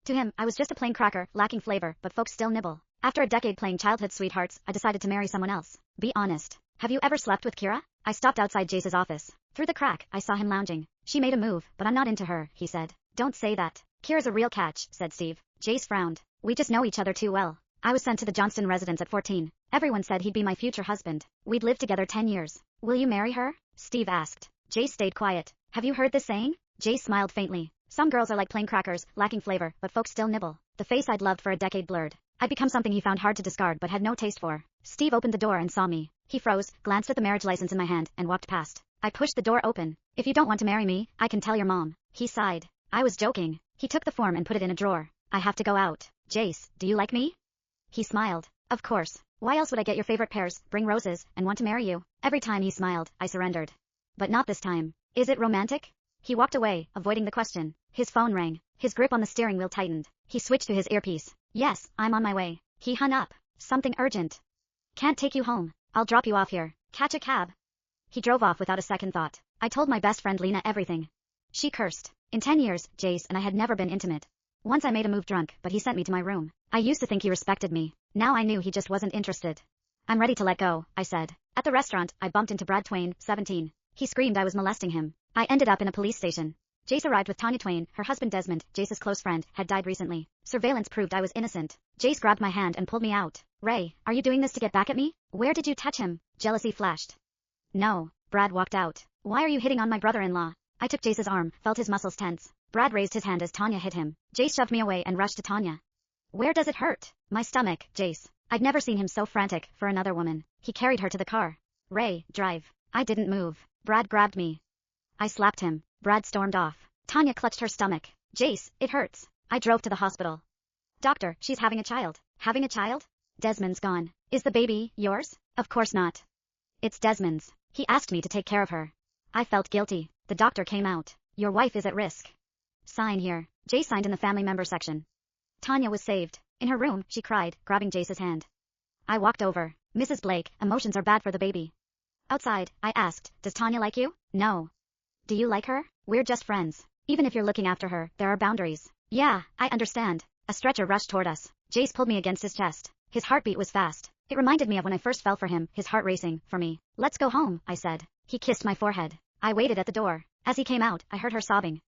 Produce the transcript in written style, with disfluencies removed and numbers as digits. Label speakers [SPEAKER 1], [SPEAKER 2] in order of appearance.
[SPEAKER 1] To him, I was just a plain cracker, lacking flavor, but folks still nibble. After a decade playing childhood sweethearts, I decided to marry someone else. Be honest. Have you ever slept with Kira? I stopped outside Jace's office. Through the crack, I saw him lounging. She made a move, but I'm not into her, he said. Don't say that. Kira's a real catch, said Steve. Jace frowned. We just know each other too well. I was sent to the Johnston residence at 14. Everyone said he'd be my future husband. We'd lived together 10 years. Will you marry her? Steve asked. Jace stayed quiet. Have you heard this saying? Jace smiled faintly. Some girls are like plain crackers, lacking flavor, but folks still nibble. The face I'd loved for a decade blurred. I'd become something he found hard to discard but had no taste for. Steve opened the door and saw me. He froze, glanced at the marriage license in my hand, and walked past. I pushed the door open. If you don't want to marry me, I can tell your mom. He sighed. I was joking. He took the form and put it in a drawer. I have to go out. Jace, do you like me? He smiled. Of course. Why else would I get your favorite pears, bring roses, and want to marry you? Every time he smiled, I surrendered. But not this time. Is it romantic? He walked away, avoiding the question. His phone rang. His grip on the steering wheel tightened. He switched to his earpiece. Yes, I'm on my way. He hung up. Something urgent. Can't take you home. I'll drop you off here. Catch a cab. He drove off without a second thought. I told my best friend Lena everything. She cursed. In 10 years, Jace and I had never been intimate. Once I made a move drunk, but he sent me to my room. I used to think he respected me. Now I knew he just wasn't interested. I'm ready to let go, I said. At the restaurant, I bumped into Brad Twain, 17. He screamed I was molesting him. I ended up in a police station. Jace arrived with Tanya Twain. Her husband Desmond, Jace's close friend, had died recently. Surveillance proved I was innocent. Jace grabbed my hand and pulled me out. Ray, are you doing this to get back at me? Where did you touch him? Jealousy flashed. No. Brad walked out. Why are you hitting on my brother-in-law? I took Jace's arm, felt his muscles tense. Brad raised his hand as Tanya hit him. Jace shoved me away and rushed to Tanya. Where does it hurt? My stomach, Jace. I'd never seen him so frantic for another woman. He carried her to the car. Ray, drive. I didn't move. Brad grabbed me. I slapped him. Brad stormed off. Tanya clutched her stomach. Jace, it hurts. I drove to the hospital. Doctor, she's having a child. Having a child? Desmond's gone. Is the baby yours? Of course not. It's Desmond's. He asked me to take care of her. I felt guilty. The doctor came out. Your wife is at risk. Sign here. Jace signed in the family member section. Tanya was saved. In her room, she cried, grabbing Jace's hand. I walked over. Mrs. Blake, emotions are bad for the baby. Outside, I asked, does Tanya like you? No. Do you like her? We're just friends. Even if you're looking after her, there are boundaries. Yeah, I understand. A stretcher rushed toward us. Jace pulled me against his chest. His heartbeat was fast. It reminded me of when I first fell for him, his heart racing, for me. Let's go home, I said. He kissed my forehead. I waited at the door. As he came out, I heard her sobbing.